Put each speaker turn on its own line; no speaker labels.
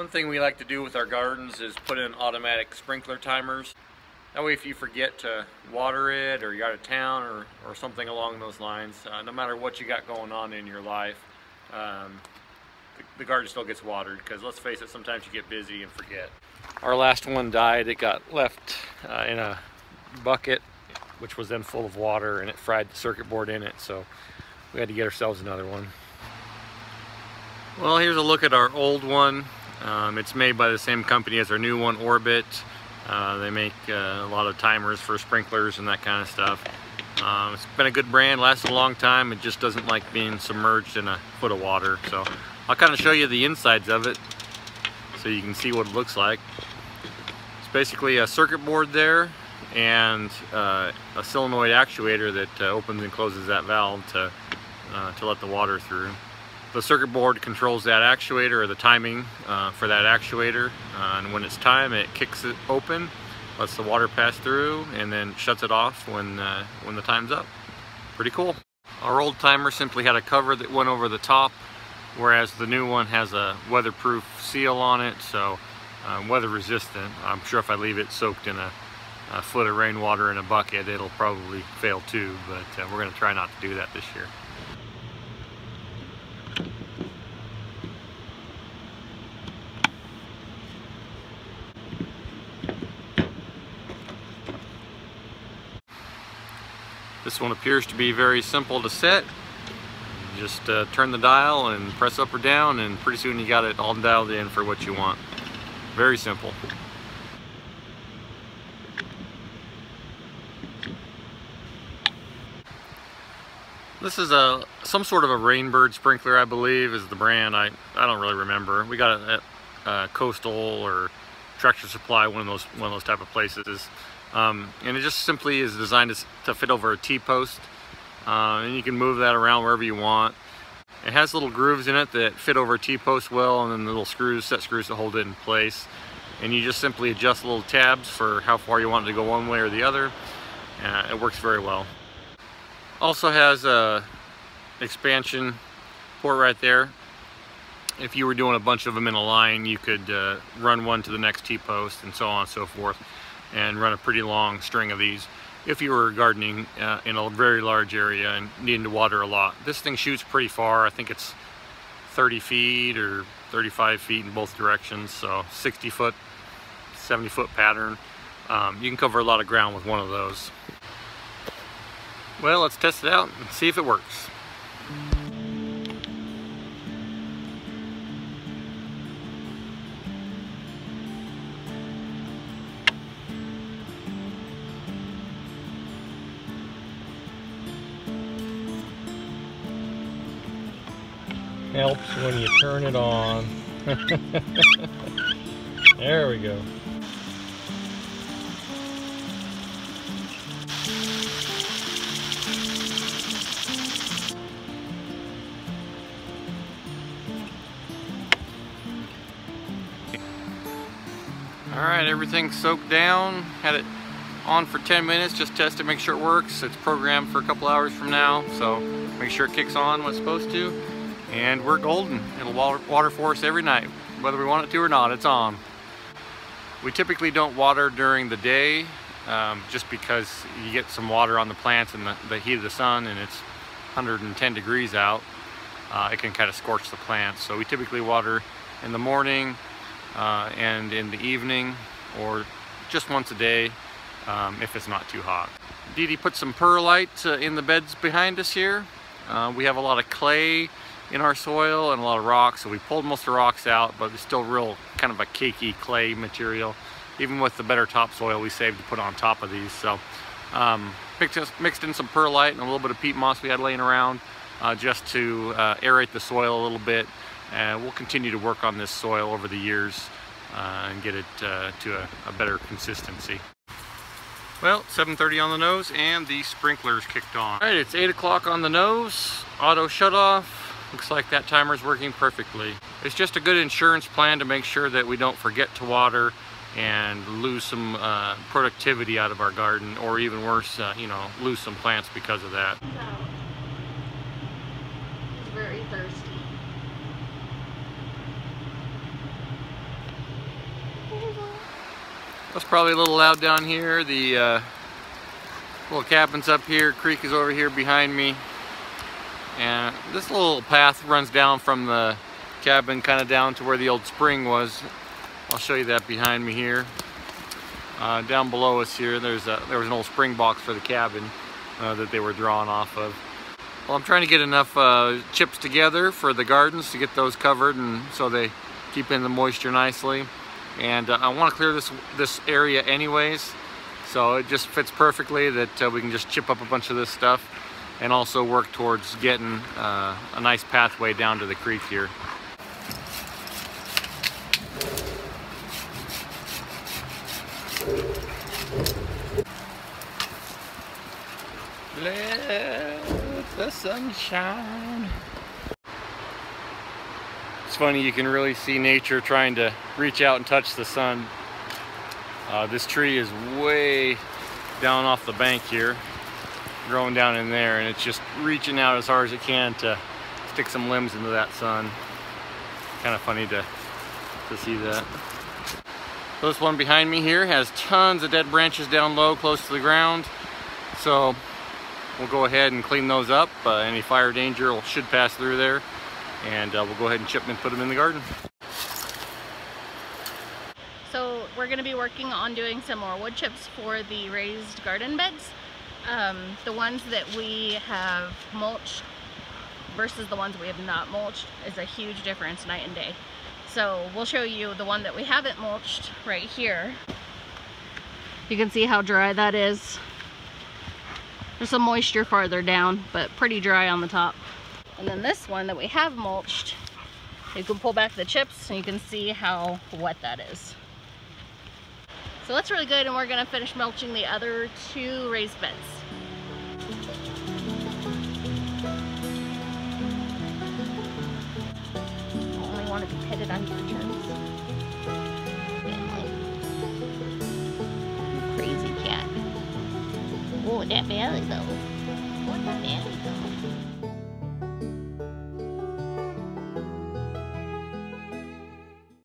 One thing we like to do with our gardens is put in automatic sprinkler timers. That way if you forget to water it, or you're out of town, or something along those lines, no matter what you got going on in your life, the garden still gets watered, because let's face it, sometimes you get busy and forget. Our last one died. It got left in a bucket, which was then full of water, and it fried the circuit board in it, so we had to get ourselves another one. Well, here's a look at our old one. It's made by the same company as our new one, Orbit. They make a lot of timers for sprinklers and that kind of stuff. It's been a good brand, lasted a long time. It just doesn't like being submerged in a foot of water. So I'll kind of show you the insides of it so you can see what it looks like. It's basically a circuit board there and a solenoid actuator that opens and closes that valve to let the water through. The circuit board controls that actuator, or the timing for that actuator, and when it's time, it kicks it open, lets the water pass through, and then shuts it off when the time's up. Pretty cool. Our old timer simply had a cover that went over the top, whereas the new one has a weatherproof seal on it, so weather resistant. I'm sure if I leave it soaked in a foot of rainwater in a bucket, it'll probably fail too, but we're going to try not to do that this year. This one appears to be very simple to set. Just turn the dial and press up or down, and pretty soon you got it all dialed in for what you want. Very simple. This is some sort of a Rainbird sprinkler, I believe, is the brand. I don't really remember. We got it at Coastal or Tractor Supply, one of those type of places. And it just simply is designed to fit over a T-post, and you can move that around wherever you want. It has little grooves in it that fit over a T-post well, and then little screws, set screws to hold it in place. And you just simply adjust little tabs for how far you want it to go one way or the other. It works very well. Also has a expansion port right there. If you were doing a bunch of them in a line, you could run one to the next T-post and so on and so forth, and run a pretty long string of these if you were gardening in a very large area and needing to water a lot. This thing shoots pretty far. I think it's 30 feet or 35 feet in both directions, so 60 foot, 70 foot pattern. You can cover a lot of ground with one of those. Well, let's test it out and see if it works. Helps when you turn it on. There we go. Alright, everything's soaked down. Had it on for 10 minutes, just test to make sure it works. It's programmed for a couple hours from now, so make sure it kicks on when it's supposed to. And we're golden. It'll water for us every night, whether we want it to or not. It's on. We typically don't water during the day, just because you get some water on the plants in the heat of the sun, and it's 110 degrees out. It can kind of scorch the plants. So we typically water in the morning and in the evening, or just once a day if it's not too hot. Dee Dee put some perlite in the beds behind us here. We have a lot of clay in our soil and a lot of rocks, so we pulled most of the rocks out, but it's still real kind of a cakey clay material, even with the better topsoil we saved to put on top of these. So mixed in some perlite and a little bit of peat moss we had laying around just to aerate the soil a little bit, and we'll continue to work on this soil over the years and get it to a better consistency. Well, 7:30 on the nose and the sprinklers kicked on. All right, it's 8 o'clock on the nose, auto shut off. Looks like that timer's working perfectly. It's just a good insurance plan to make sure that we don't forget to water and lose some productivity out of our garden, or even worse, you know, lose some plants because of that.
He's very thirsty.
It's probably a little loud down here. The little cabin's up here, creek is over here behind me. And this little path runs down from the cabin kind of down to where the old spring was. I'll show you that behind me here. Down below us here, there was an old spring box for the cabin that they were drawing off of. Well, I'm trying to get enough chips together for the gardens to get those covered, and so they keep in the moisture nicely. And I want to clear this area anyways, so it just fits perfectly that we can just chip up a bunch of this stuff and also work towards getting a nice pathway down to the creek here. Let the sun shine. It's funny, you can really see nature trying to reach out and touch the sun. This tree is way down off the bank here, growing down in there, and it's just reaching out as hard as it can to stick some limbs into that sun. Kind of funny to see that. This one behind me here has tons of dead branches down low close to the ground, so we'll go ahead and clean those up. Any fire danger should pass through there, and we'll go ahead and chip them and put them in the garden.
So we're going to be working on doing some more wood chips for the raised garden beds. The ones that we have mulched versus the ones we have not mulched is a huge difference night and day. So we'll show you the one that we haven't mulched right here. You can see how dry that is. There's some moisture farther down, but pretty dry on the top. And then this one that we have mulched, you can pull back the chips and you can see how wet that is. So that's really good, and we're gonna finish mulching the other two raised beds. I only want to be petted on your turns. Crazy cat. Oh, that belly though. Oh, that belly though.